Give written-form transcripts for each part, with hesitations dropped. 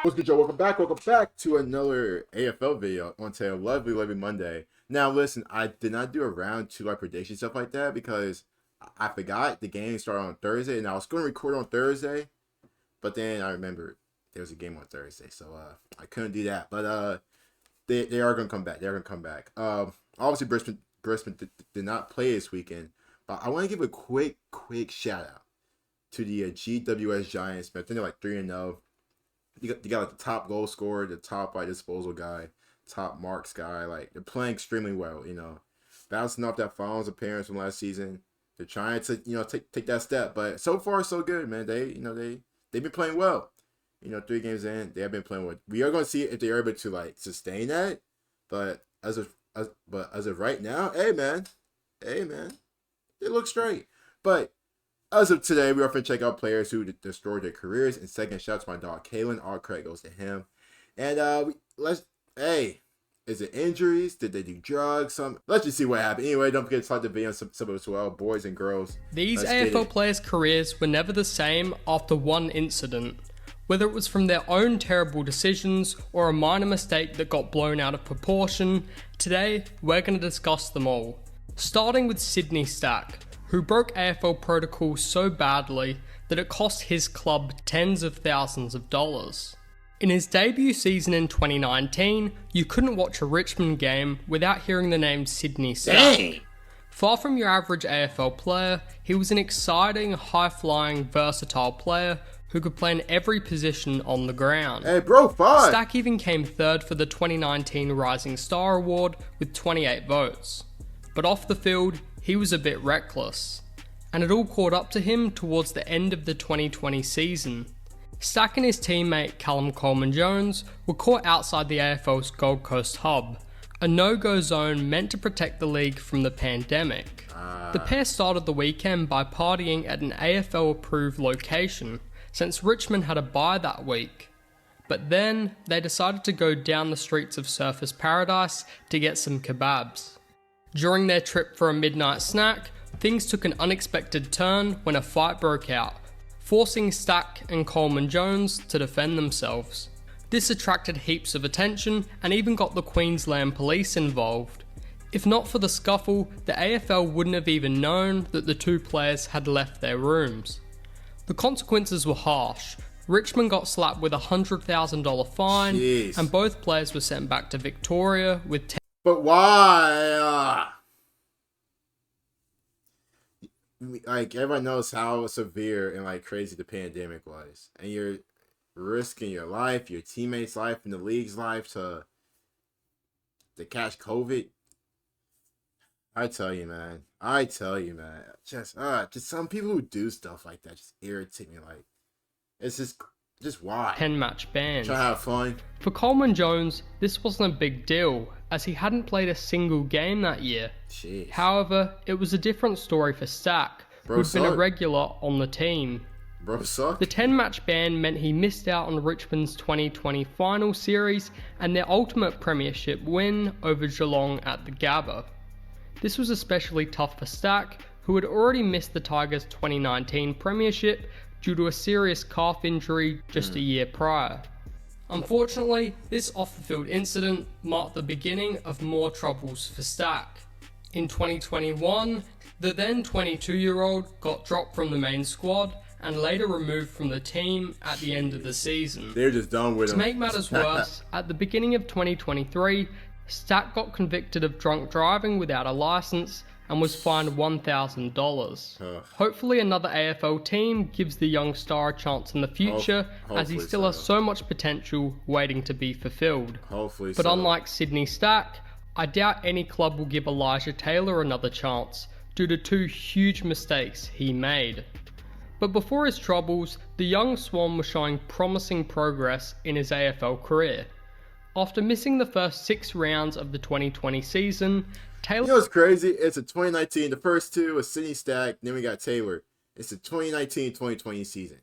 What's good, Joe? Welcome back to another AFL video on today, lovely Monday. Now, listen, I did not do a round two like prediction stuff like that because I forgot the game started on Thursday, and I was going to record on Thursday, but then I remembered there was a game on Thursday, so I couldn't do that. But they are going to come back. They're going to come back. Obviously, Brisbane did not play this weekend, but I want to give a quick shout out to the GWS Giants. Man, I think they're like 3-0. You got like the top goal scorer, the top like disposal guy, top marks guy. Like they're playing extremely well. Bouncing off that finals appearance from last season. They're trying to take that step, but so far so good, man. They've been playing well. 3 games in, they have been playing well. We are going to see if they're able to like sustain that, but as of right now, hey man, they look straight. But as of today, we are going to check out players who destroyed their careers. And second, shout out to my dog, Kalen. All credit goes to him. And is it injuries? Did they do drugs? Let's just see what happened. Anyway, don't forget to like the video and sub as well, boys and girls. These AFL players' careers were never the same after one incident. Whether it was from their own terrible decisions or a minor mistake that got blown out of proportion, today we're going to discuss them all. Starting with Sydney Stack, who broke AFL protocol so badly that it cost his club tens of thousands of dollars. In his debut season in 2019, you couldn't watch a Richmond game without hearing the name Sydney Stack. Dang. Far from your average AFL player, he was an exciting, high-flying, versatile player who could play in every position on the ground. Hey bro, fine. Stack even came third for the 2019 Rising Star Award with 28 votes. But off the field, he was a bit reckless, and it all caught up to him towards the end of the 2020 season. Stack and his teammate Callum Coleman-Jones were caught outside the AFL's Gold Coast hub, a no-go zone meant to protect the league from the pandemic. The pair started the weekend by partying at an AFL-approved location, since Richmond had a bye that week. But then, they decided to go down the streets of Surfers Paradise to get some kebabs. During their trip for a midnight snack, things took an unexpected turn when a fight broke out, forcing Stack and Coleman-Jones to defend themselves. This attracted heaps of attention and even got the Queensland Police involved. If not for the scuffle, the AFL wouldn't have even known that the two players had left their rooms. The consequences were harsh. Richmond got slapped with a $100,000 fine, Jeez. and both players were sent back to Victoria with But why? Like everyone knows how severe and like crazy the pandemic was, and you're risking your life, your teammates' life, and the league's life to catch COVID. I tell you, man. Just some people who do stuff like that just irritate me. Like, it's just why? 10-match ban. Try to have fun. For Coleman-Jones, this wasn't a big deal, as he hadn't played a single game that year. Jeez. However, it was a different story for Stack, who'd been a regular on the team. Bro sucked. The 10-match ban meant he missed out on Richmond's 2020 final series and their ultimate premiership win over Geelong at the Gabba. This was especially tough for Stack, who had already missed the Tigers' 2019 premiership due to a serious calf injury just a year prior. Unfortunately, this off-the-field incident marked the beginning of more troubles for Stack. In 2021, the then 22-year-old got dropped from the main squad and later removed from the team at the end of the season. They're just done with him. To make matters worse, at the beginning of 2023, Stack got convicted of drunk driving without a license and was fined $1,000. Hopefully another AFL team gives the young star a chance in the future, as he still has so much potential waiting to be fulfilled. But unlike Sydney Stack, I doubt any club will give Elijah Taylor another chance, due to 2 huge mistakes he made. But before his troubles, the young Swan was showing promising progress in his AFL career. After missing the first 6 rounds of the 2020 season, Taylor... You know what's crazy? It's a 2019, the first 2 was Sydney Stack, then we got Taylor. It's the 2019-2020 season.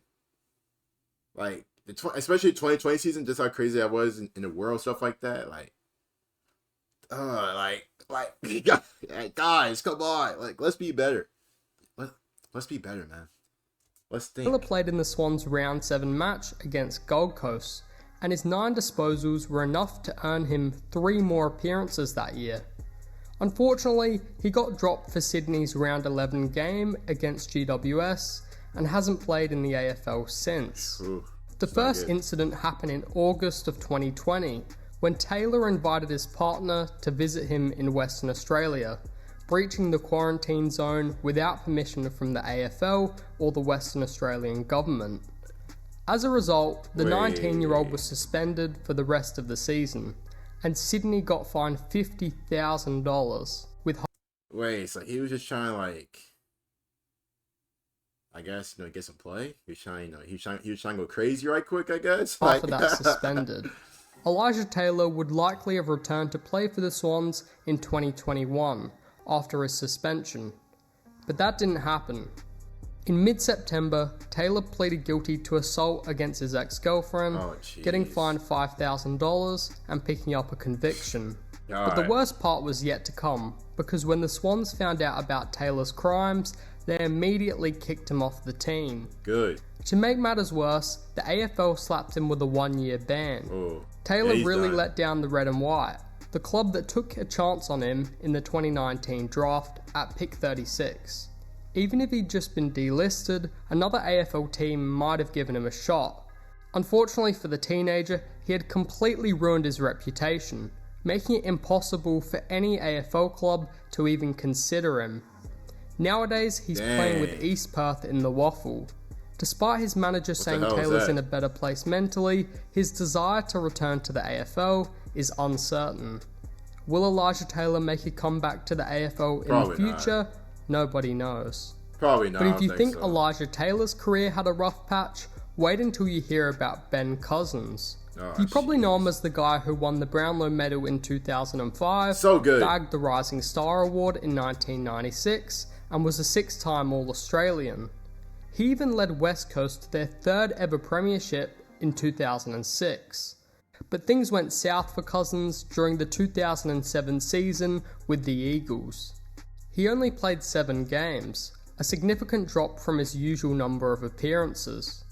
Like, especially the 2020 season, just how crazy that was in the world, stuff like that. Guys, come on. Like, let's be better. Let's be better, man. Let's think. Taylor played in the Swans round 7 match against Gold Coast, and his 9 disposals were enough to earn him 3 more appearances that year. Unfortunately, he got dropped for Sydney's round 11 game against GWS and hasn't played in the AFL since. The first incident happened in August of 2020, when Taylor invited his partner to visit him in Western Australia, breaching the quarantine zone without permission from the AFL or the Western Australian government. As a result, the 19-year-old was suspended for the rest of the season, and Sydney got fined $50,000 with Wait, so he was just trying to, like, I guess, get some play? He was trying to go crazy right quick, I guess? half of that suspended. Elijah Taylor would likely have returned to play for the Swans in 2021 after his suspension, but that didn't happen. In mid-September, Taylor pleaded guilty to assault against his ex-girlfriend, getting fined $5,000 and picking up a conviction. But the worst part was yet to come, because when the Swans found out about Taylor's crimes, they immediately kicked him off the team. Good. To make matters worse, the AFL slapped him with a 1-year ban. Taylor really let down the red and white, the club that took a chance on him in the 2019 draft at pick 36. Even if he'd just been delisted, another AFL team might have given him a shot. Unfortunately for the teenager, he had completely ruined his reputation, making it impossible for any AFL club to even consider him. Nowadays, he's playing with East Perth in the Waffle. Despite his manager saying Taylor's in a better place mentally, his desire to return to the AFL is uncertain. Will Elijah Taylor make a comeback to the AFL in the future? Nobody knows. Probably not. But if you think Elijah Taylor's career had a rough patch, wait until you hear about Ben Cousins. You probably know him as the guy who won the Brownlow medal in 2005, bagged the Rising Star Award in 1996, and was a 6-time All-Australian. He even led West Coast to their 3rd ever premiership in 2006. But things went south for Cousins during the 2007 season with the Eagles. He only played 7 games, a significant drop from his usual number of appearances.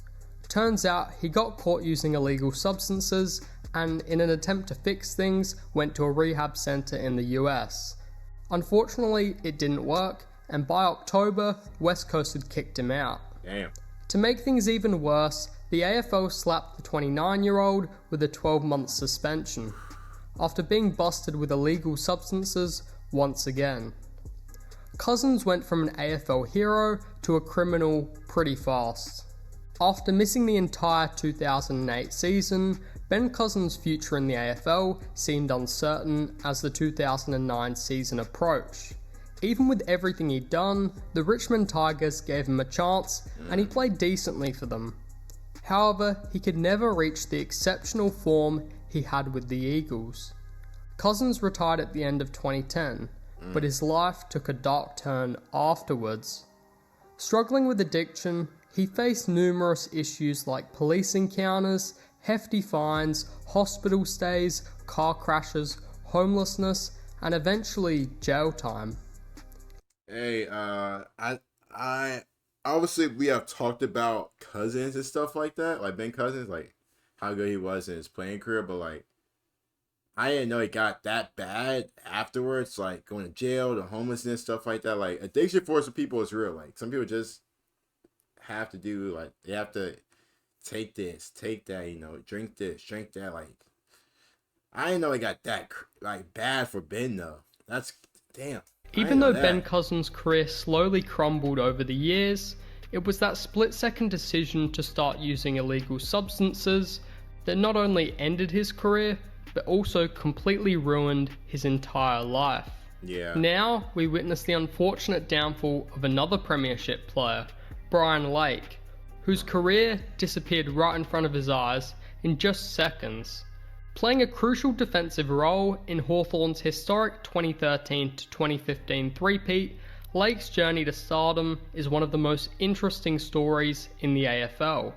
Turns out he got caught using illegal substances and, in an attempt to fix things, went to a rehab center in the US. Unfortunately, it didn't work, and by October, West Coast had kicked him out. Damn. To make things even worse, the AFL slapped the 29-year-old with a 12-month suspension, after being busted with illegal substances once again. Cousins went from an AFL hero to a criminal pretty fast. After missing the entire 2008 season, Ben Cousins' future in the AFL seemed uncertain as the 2009 season approached. Even with everything he'd done, the Richmond Tigers gave him a chance and he played decently for them. However, he could never reach the exceptional form he had with the Eagles. Cousins retired at the end of 2010, but his life took a dark turn afterwards. Struggling with addiction, he faced numerous issues like police encounters, hefty fines, hospital stays, car crashes, homelessness, and eventually jail time. Hey, I obviously we have talked about Cousins and stuff like that, like Ben Cousins, like how good he was in his playing career, but like I didn't know it got that bad afterwards, like going to jail, the homelessness, stuff like that. Like addiction for some people is real. Like some people just have to do, like they have to take this, take that, drink this, drink that. Like I didn't know it got that like bad for Ben though. That's damn. Even though Ben Cousins' career slowly crumbled over the years, it was that split-second decision to start using illegal substances that not only ended his career, but also completely ruined his entire life. Yeah. Now, we witness the unfortunate downfall of another premiership player, Brian Lake, whose career disappeared right in front of his eyes in just seconds. Playing a crucial defensive role in Hawthorn's historic 2013 to 2015 three-peat, Lake's journey to stardom is one of the most interesting stories in the AFL.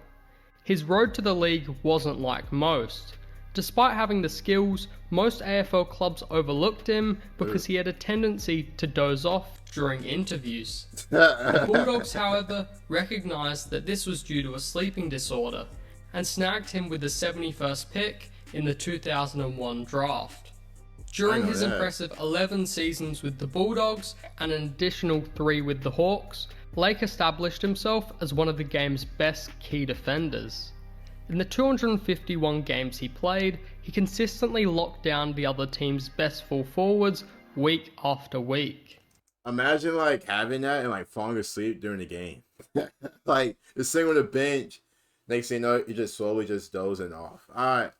His road to the league wasn't like most. Despite having the skills, most AFL clubs overlooked him because he had a tendency to doze off during interviews. The Bulldogs, however, recognised that this was due to a sleeping disorder, and snagged him with the 71st pick in the 2001 draft. During his impressive 11 seasons with the Bulldogs and an additional 3 with the Hawks, Lake established himself as one of the game's best key defenders. In the 251 games he played, he consistently locked down the other team's best full forwards week after week. Imagine like having that and like falling asleep during the game. Like just sitting on the bench, next thing you know, you just slowly just dozing off. Alright.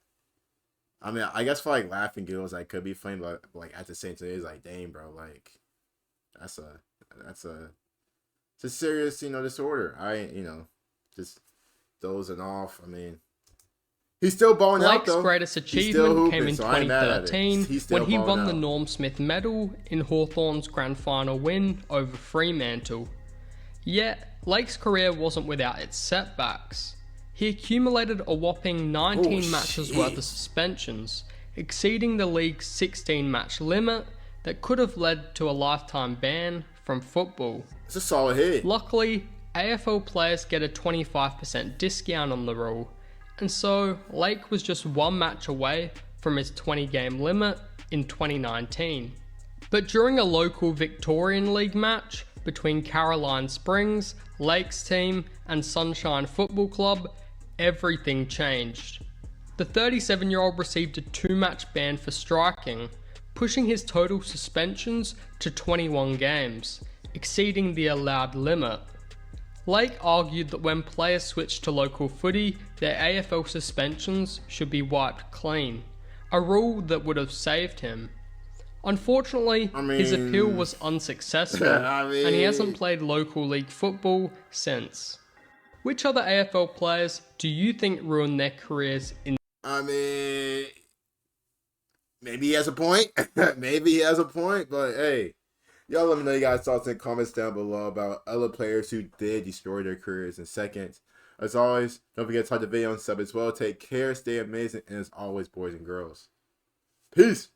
I mean, I guess for like laughing giggles, I could be funny, but like at the same time, it's like, dang, bro, like that's a it's a serious, disorder. Just dozing off. I mean, he's still balling out though. Lake's greatest achievement came in 2013 when he won the Norm Smith Medal in Hawthorn's grand final win over Fremantle. Yet, Lake's career wasn't without its setbacks. He accumulated a whopping 19 matches worth of suspensions, exceeding the league's 16-match limit that could have led to a lifetime ban from football. It's a solid hit. Luckily, AFL players get a 25% discount on the rule, and so Lake was just one match away from his 20-game limit in 2019. But during a local Victorian League match between Caroline Springs, Lake's team, and Sunshine Football Club, everything changed. The 37-year-old received a 2-match ban for striking, pushing his total suspensions to 21 games, exceeding the allowed limit. Lake argued that when players switched to local footy, their AFL suspensions should be wiped clean, a rule that would have saved him. Unfortunately, his appeal was unsuccessful, and he hasn't played local league football since. Which other AFL players do you think ruined their careers in? Maybe he has a point. Maybe he has a point, but hey, y'all let me know you guys' thoughts in the comments down below about other players who did destroy their careers in seconds. As always, don't forget to like the video and sub as well. Take care, stay amazing, and as always, boys and girls, peace.